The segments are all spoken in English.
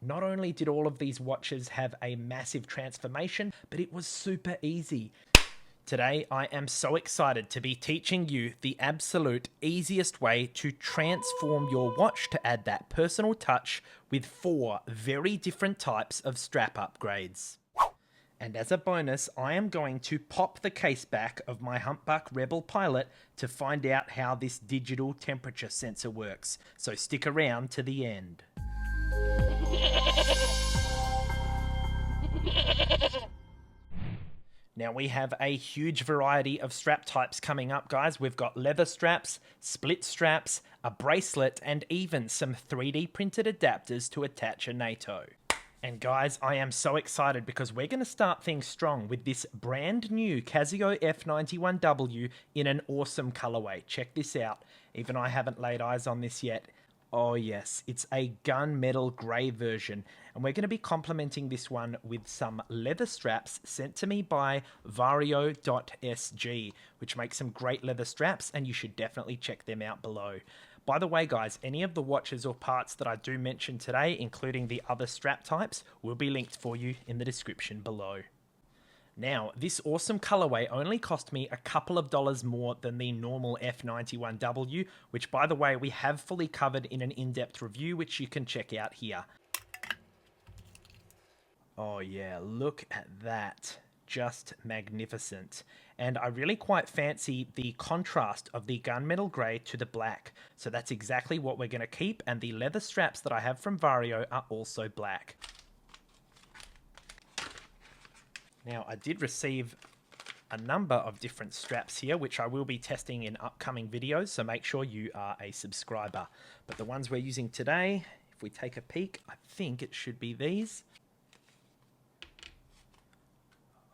Not only did all of these watches have a massive transformation, but it was super easy. Today, I am so excited to be teaching you the absolute easiest way to transform your watch to add that personal touch with 4 very different types of strap upgrades. And as a bonus, I am going to pop the case back of my Humpbuck Rebel Pilot to find out how this digital temperature sensor works. So stick around to the end. Now we have a huge variety of strap types coming up, guys. We've got leather straps, split straps, a bracelet, and even some 3D printed adapters to attach a NATO. And guys, I am so excited because we're going to start things strong with this brand new Casio F91W in an awesome colorway. Check this out. Even I haven't laid eyes on this yet. Oh yes, it's a gunmetal grey version, and we're going to be complementing this one with some leather straps sent to me by vario.sg, which makes some great leather straps, and you should definitely check them out below. By the way, guys, any of the watches or parts that I do mention today, including the other strap types, will be linked for you in the description below. Now, this awesome colorway only cost me a couple of dollars more than the normal F91W, which, by the way, we have fully covered in an in-depth review, which you can check out here. Oh yeah, look at that. Just magnificent. And I really quite fancy the contrast of the gunmetal grey to the black. So that's exactly what we're going to keep, and the leather straps that I have from Vario are also black. Now, I did receive a number of different straps here, which I will be testing in upcoming videos, so make sure you are a subscriber. But the ones we're using today, if we take a peek, I think it should be these.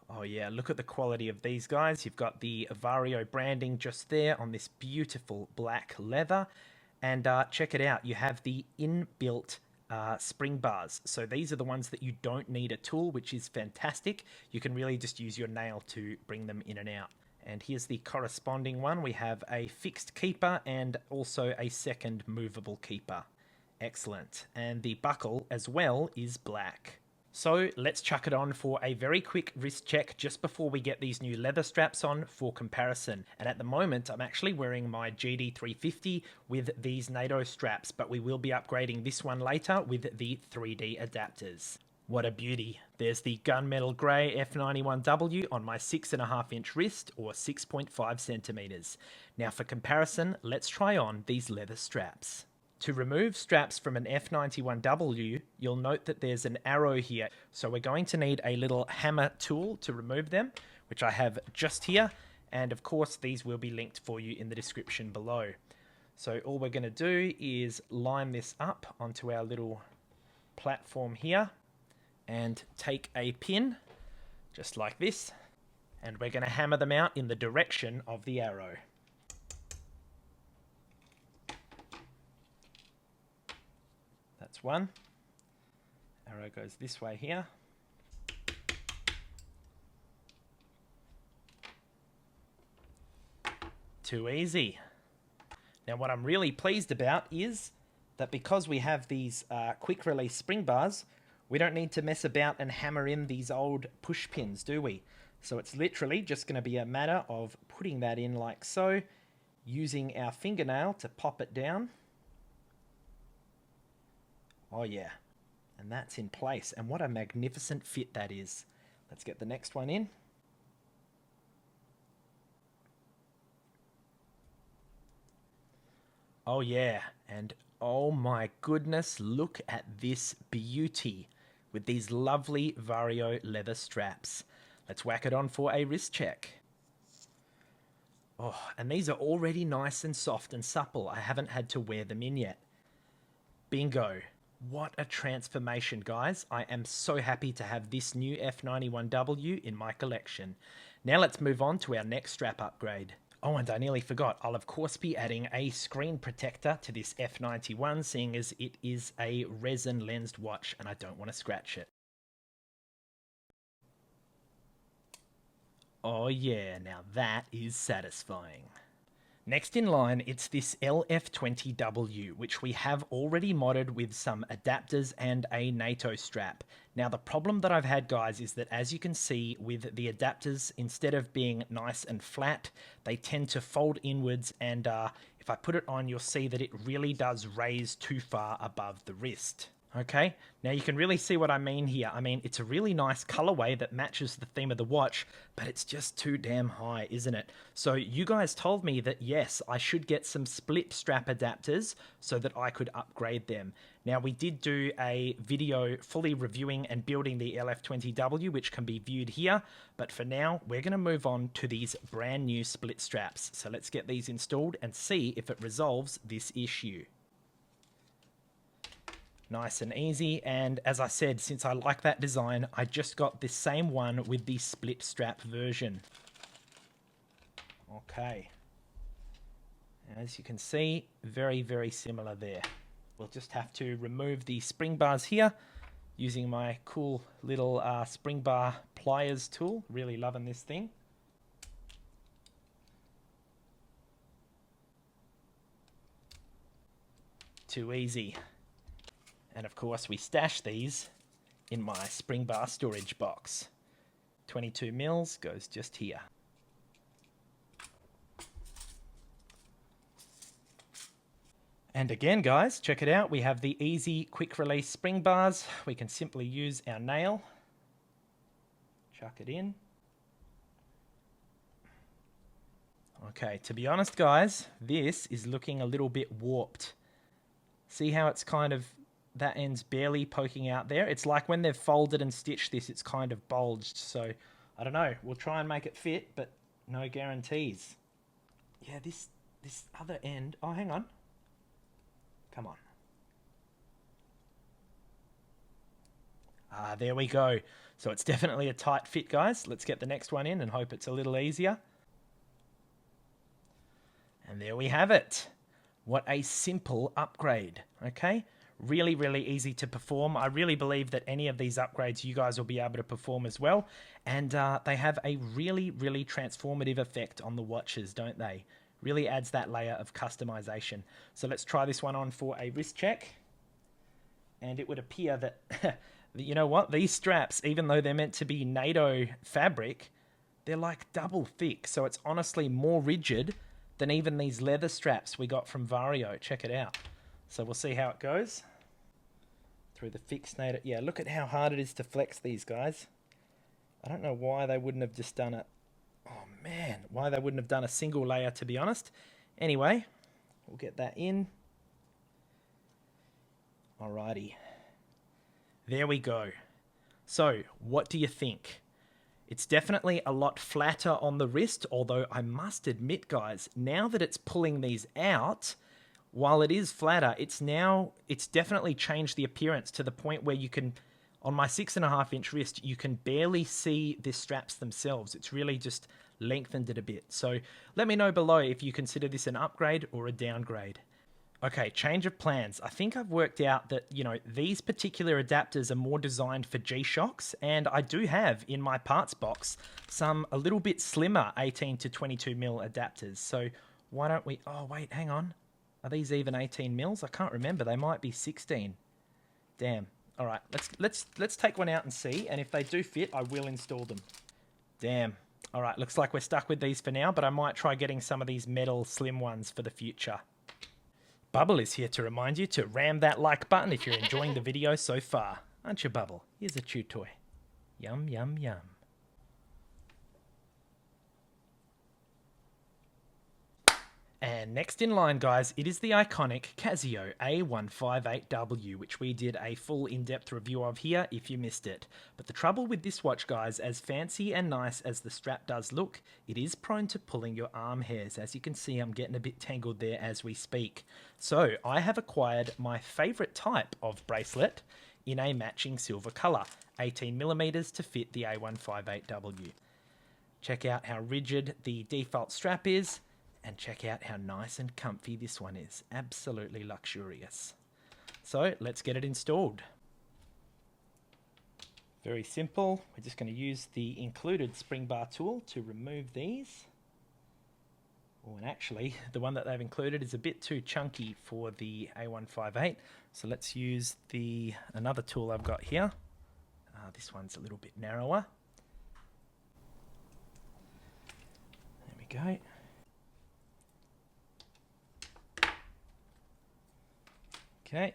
Oh yeah, look at the quality of these guys. You've got the Vario branding just there on this beautiful black leather. And check it out, you have the inbuilt spring bars. So these are the ones that you don't need a tool, which is fantastic. You can really just use your nail to bring them in and out. And here's the corresponding one. We have a fixed keeper and also a second movable keeper. Excellent. And the buckle as well is black. So let's chuck it on for a very quick wrist check just before we get these new leather straps on for comparison. And at the moment, I'm actually wearing my GD350 with these NATO straps, but we will be upgrading this one later with the 3D adapters. What a beauty. There's the gunmetal grey F91W on my 6.5-inch wrist, or 6.5 centimeters. Now for comparison, let's try on these leather straps. To remove straps from an F91W, you'll note that there's an arrow here. So we're going to need a little hammer tool to remove them, which I have just here. And of course, these will be linked for you in the description below. So all we're going to do is line this up onto our little platform here and take a pin, just like this. And we're going to hammer them out in the direction of the arrow. That's one. Arrow goes this way here. Too easy. Now what I'm really pleased about is that because we have these quick release spring bars, we don't need to mess about and hammer in these old push pins, do we? So it's literally just going to be a matter of putting that in like so, using our fingernail to pop it down. Oh yeah, and that's in place, and what a magnificent fit that is. Let's get the next one in. Oh yeah, and oh my goodness, look at this beauty with these lovely Vario leather straps. Let's whack it on for a wrist check. Oh, and these are already nice and soft and supple. I haven't had to wear them in yet. Bingo. What a transformation, guys. I am so happy to have this new F91W in my collection. Now let's move on to our next strap upgrade. Oh, and I nearly forgot, I'll of course be adding a screen protector to this F91, seeing as it is a resin lensed watch and I don't want to scratch it. Oh yeah, now that is satisfying. Next in line, it's this LF20W, which we have already modded with some adapters and a NATO strap. Now, the problem that I've had, guys, is that as you can see with the adapters, instead of being nice and flat, they tend to fold inwards, and if I put it on, you'll see that it really does raise too far above the wrist. Okay, now you can really see what I mean here. I mean, it's a really nice colorway that matches the theme of the watch, but it's just too damn high, isn't it? So you guys told me that yes, I should get some split strap adapters so that I could upgrade them. Now, we did do a video fully reviewing and building the LF20W, which can be viewed here, but for now, we're going to move on to these brand new split straps. So let's get these installed and see if it resolves this issue. Nice and easy, and as I said, since I like that design, I just got this same one with the split strap version. Okay. As you can see, very, very similar there. We'll just have to remove the spring bars here using my cool little spring bar pliers tool. Really loving this thing. Too easy. And of course, we stash these in my spring bar storage box. 22 mils goes just here. And again, guys, check it out. We have the easy quick release spring bars. We can simply use our nail, chuck it in. Okay, to be honest, guys, this is looking a little bit warped. See how it's kind of, that end's barely poking out there. It's like when they've folded and stitched this, it's kind of bulged. So, I don't know. We'll try and make it fit, but no guarantees. Yeah, this other end... Oh, hang on. Come on. Ah, there we go. So it's definitely a tight fit, guys. Let's get the next one in and hope it's a little easier. And there we have it. What a simple upgrade, okay? Really, really easy to perform. I really believe that any of these upgrades you guys will be able to perform as well. And they have a really, really transformative effect on the watches, don't they? Really adds that layer of customization. So let's try this one on for a wrist check. And it would appear that, you know what? These straps, even though they're meant to be NATO fabric, they're like double thick. So it's honestly more rigid than even these leather straps we got from Vario. Check it out. So we'll see how it goes. Through the fixed NATO. Yeah, look at how hard it is to flex these, guys. I don't know why they wouldn't have just done it. Oh, man. Why they wouldn't have done a single layer, to be honest. Anyway, we'll get that in. Alrighty. There we go. So, what do you think? It's definitely a lot flatter on the wrist, although I must admit, guys, now that it's pulling these out, while it is flatter, it's definitely changed the appearance to the point where you can, on my 6.5-inch wrist, you can barely see the straps themselves. It's really just lengthened it a bit. So let me know below if you consider this an upgrade or a downgrade. Okay, change of plans. I think I've worked out that, you know, these particular adapters are more designed for G-Shocks, and I do have in my parts box some a little bit slimmer 18 to 22 mil adapters. So why don't we, oh wait, hang on. Are these even 18 mils? I can't remember. They might be 16. Damn. All right, let's take one out and see, and if they do fit, I will install them. Damn. All right, looks like we're stuck with these for now, but I might try getting some of these metal slim ones for the future. Bubble is here to remind you to ram that like button if you're enjoying the video so far. Aren't you, Bubble? Here's a chew toy. Yum, yum, yum. And next in line, guys, it is the iconic Casio A158W, which we did a full in-depth review of here if you missed it. But the trouble with this watch, guys, as fancy and nice as the strap does look, it is prone to pulling your arm hairs. As you can see, I'm getting a bit tangled there as we speak. So I have acquired my favorite type of bracelet in a matching silver color, 18mm to fit the A158W. Check out how rigid the default strap is. And check out how nice and comfy this one is. Absolutely luxurious. So let's get it installed. Very simple. We're just going to use the included spring bar tool to remove these. Oh, and actually, the one that they've included is a bit too chunky for the A158. So let's use another tool I've got here. This one's a little bit narrower. There we go. Okay.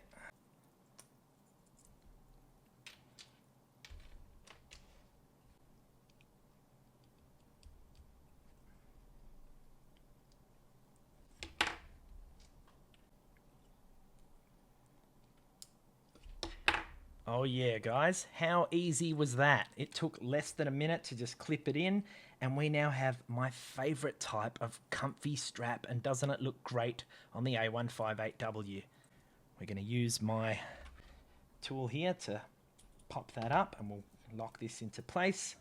Oh yeah, guys, how easy was that? It took less than a minute to just clip it in, and we now have my favorite type of comfy strap, and doesn't it look great on the A158W? We're going to use my tool here to pop that up, and we'll lock this into place.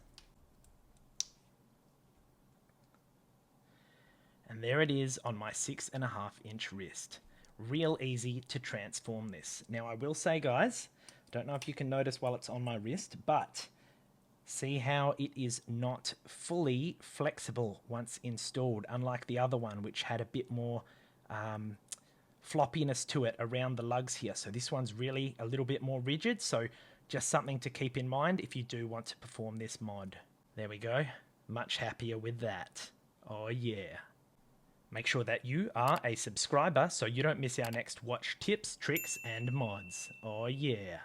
And there it is on my 6.5-inch wrist. Real easy to transform this. Now I will say, guys, don't know if you can notice while it's on my wrist, but see how it is not fully flexible once installed, unlike the other one, which had a bit more floppiness to it around the lugs here. So this one's really a little bit more rigid, so just something to keep in mind if you do want to perform this mod. There we go. Much happier with that. Oh yeah. Make sure that you are a subscriber so you don't miss our next watch tips, tricks, and mods. Oh yeah.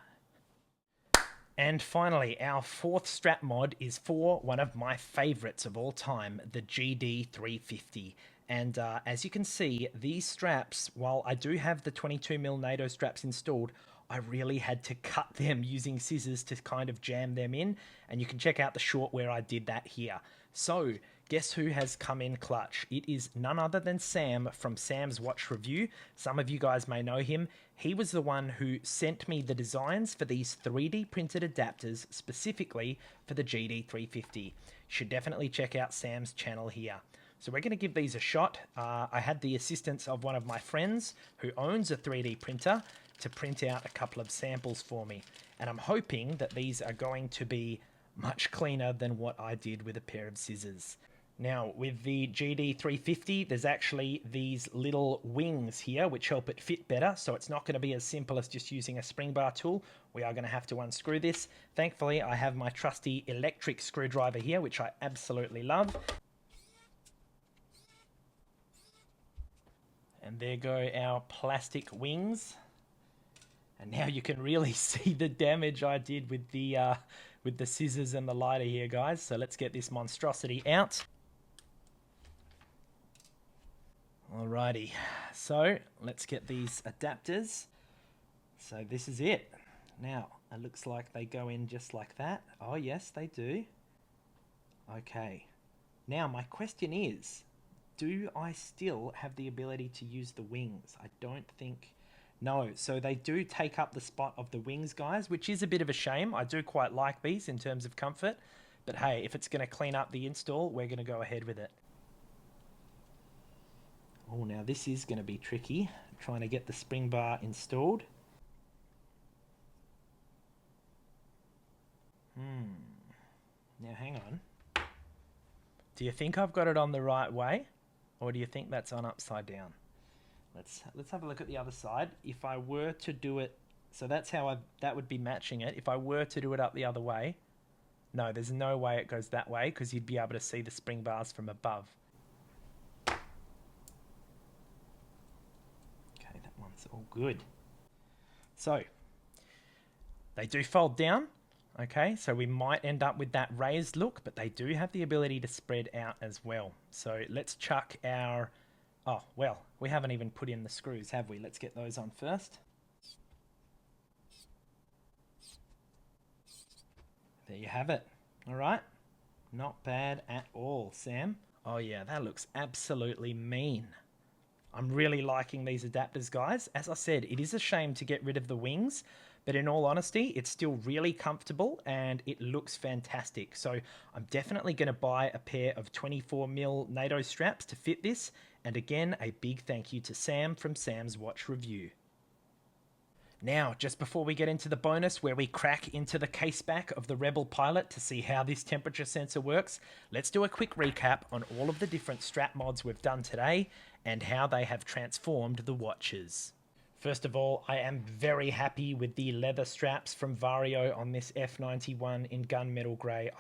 And finally, our fourth strap mod is for one of my favorites of all time, the GD350. And as you can see, these straps, while I do have the 22mm NATO straps installed, I really had to cut them using scissors to kind of jam them in. And you can check out the short where I did that here. So, guess who has come in clutch? It is none other than Sam from Sam's Watch Review. Some of you guys may know him. He was the one who sent me the designs for these 3D printed adapters specifically for the GD350. You should definitely check out Sam's channel here. So we're going to give these a shot. I had the assistance of one of my friends who owns a 3D printer to print out a couple of samples for me. And I'm hoping that these are going to be much cleaner than what I did with a pair of scissors. Now, with the GD350, there's actually these little wings here which help it fit better, so it's not going to be as simple as just using a spring bar tool. We are going to have to unscrew this. Thankfully, I have my trusty electric screwdriver here, which I absolutely love. And there go our plastic wings. And now you can really see the damage I did with the scissors and the lighter here, guys. So let's get this monstrosity out. Alrighty, so let's get these adapters. So this is it. Now, it looks like they go in just like that. Oh yes, they do. Okay. Now my question is, do I still have the ability to use the wings? I don't think... No, so they do take up the spot of the wings, guys, which is a bit of a shame. I do quite like these in terms of comfort. But hey, if it's going to clean up the install, we're going to go ahead with it. Oh, now this is going to be tricky, trying to get the spring bar installed. Now hang on. Do you think I've got it on the right way? Or do you think that's on upside down? Let's have a look at the other side. If I were to do it, so that's how that would be matching it. If I were to do it up the other way, no, there's no way it goes that way because you'd be able to see the spring bars from above. Okay, that one's all good. So, they do fold down. Okay, so we might end up with that raised look, but they do have the ability to spread out as well. So let's chuck our... Oh, well, we haven't even put in the screws, have we? Let's get those on first. There you have it. All right. Not bad at all, Sam. Oh yeah, that looks absolutely mean. I'm really liking these adapters, guys. As I said, it is a shame to get rid of the wings, but in all honesty, it's still really comfortable and it looks fantastic. So I'm definitely going to buy a pair of 24mm NATO straps to fit this. And again, a big thank you to Sam from Sam's Watch Review. Now, just before we get into the bonus where we crack into the case back of the Rebel Pilot to see how this temperature sensor works, let's do a quick recap on all of the different strap mods we've done today and how they have transformed the watches. First of all, I am very happy with the leather straps from Vario on this F91 in gunmetal grey.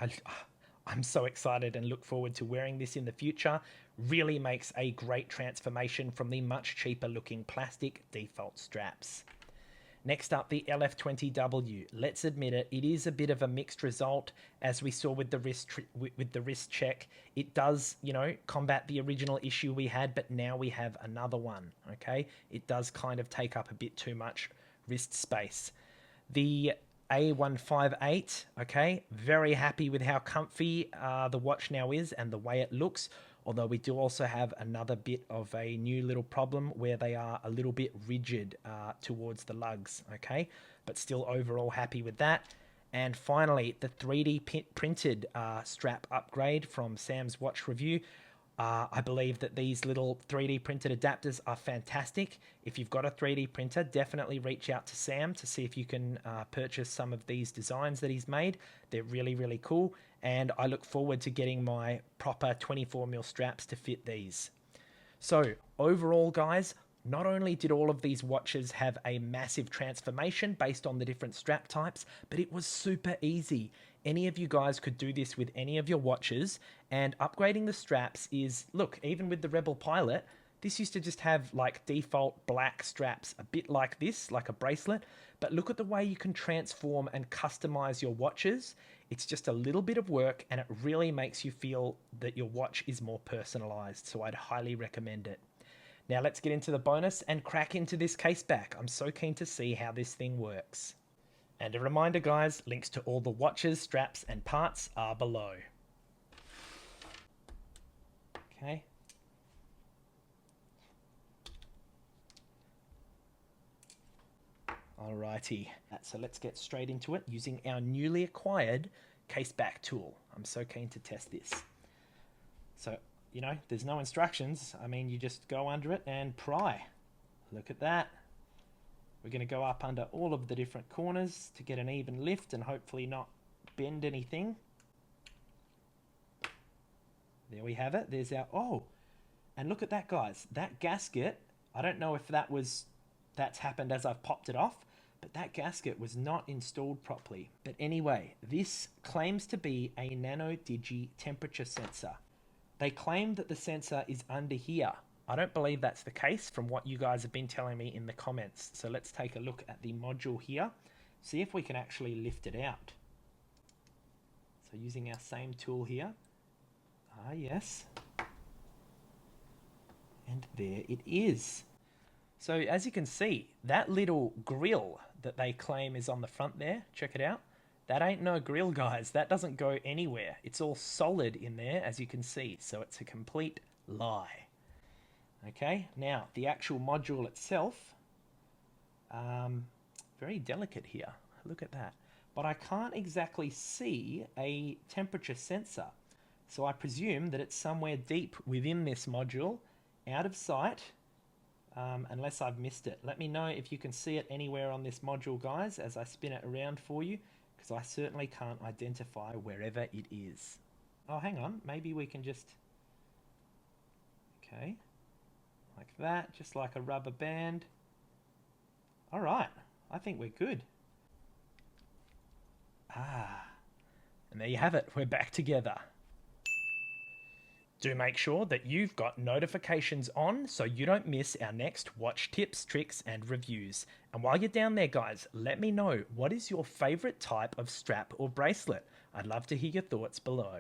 I'm so excited and look forward to wearing this in the future. Really makes a great transformation from the much cheaper looking plastic default straps. Next up, the LF20W. Let's admit it, it is a bit of a mixed result, as we saw with the wrist check. It does, combat the original issue we had, but now we have another one, okay? It does kind of take up a bit too much wrist space. The A158, okay? Very happy with how comfy the watch now is and the way it looks. Although we do also have another bit of a new little problem where they are a little bit rigid towards the lugs, okay? But still overall happy with that. And finally, the 3D printed strap upgrade from Sam's Watch Review. I believe that these little 3D printed adapters are fantastic. If you've got a 3D printer, definitely reach out to Sam to see if you can purchase some of these designs that he's made. They're really, really cool. And I look forward to getting my proper 24mm straps to fit these. So overall, guys, not only did all of these watches have a massive transformation based on the different strap types, but it was super easy. Any of you guys could do this with any of your watches, and upgrading the straps is, look, even with the Rebel Pilot, this used to just have like default black straps, a bit like this, like a bracelet, but look at the way you can transform and customize your watches. It's just a little bit of work, and it really makes you feel that your watch is more personalized, so I'd highly recommend it. Now let's get into the bonus and crack into this case back. I'm so keen to see how this thing works. And a reminder, guys, links to all the watches, straps, and parts are below. Okay. Alrighty, so let's get straight into it using our newly acquired case back tool. I'm so keen to test this. So, there's no instructions. I mean, you just go under it and pry. Look at that. We're going to go up under all of the different corners to get an even lift and hopefully not bend anything. There we have it. There's our, oh, and look at that, guys. That gasket, I don't know if that's happened as I've popped it off, but that gasket was not installed properly. But anyway, this claims to be a nano digi temperature sensor. They claim that the sensor is under here. I don't believe that's the case from what you guys have been telling me in the comments. So let's take a look at the module here, see if we can actually lift it out. So using our same tool here. Ah, yes. And there it is. So as you can see, that little grill that they claim is on the front there, check it out. That ain't no grill, guys. That doesn't go anywhere. It's all solid in there, as you can see. So it's a complete lie. Okay, now the actual module itself, very delicate here. Look at that. But I can't exactly see a temperature sensor. So I presume that it's somewhere deep within this module, out of sight, unless I've missed it. Let me know if you can see it anywhere on this module, guys, as I spin it around for you, because I certainly can't identify wherever it is. Oh, hang on. Maybe we can just... Okay. Like that, just like a rubber band. All right, I think we're good. Ah, and there you have it. We're back together. Do make sure that you've got notifications on so you don't miss our next watch tips, tricks, and reviews. And while you're down there, guys, let me know, what is your favorite type of strap or bracelet? I'd love to hear your thoughts below.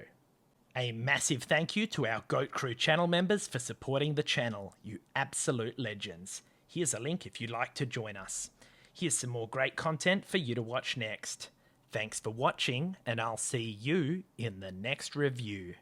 A massive thank you to our Goat Crew channel members for supporting the channel, you absolute legends. Here's a link if you'd like to join us. Here's some more great content for you to watch next. Thanks for watching, and I'll see you in the next review.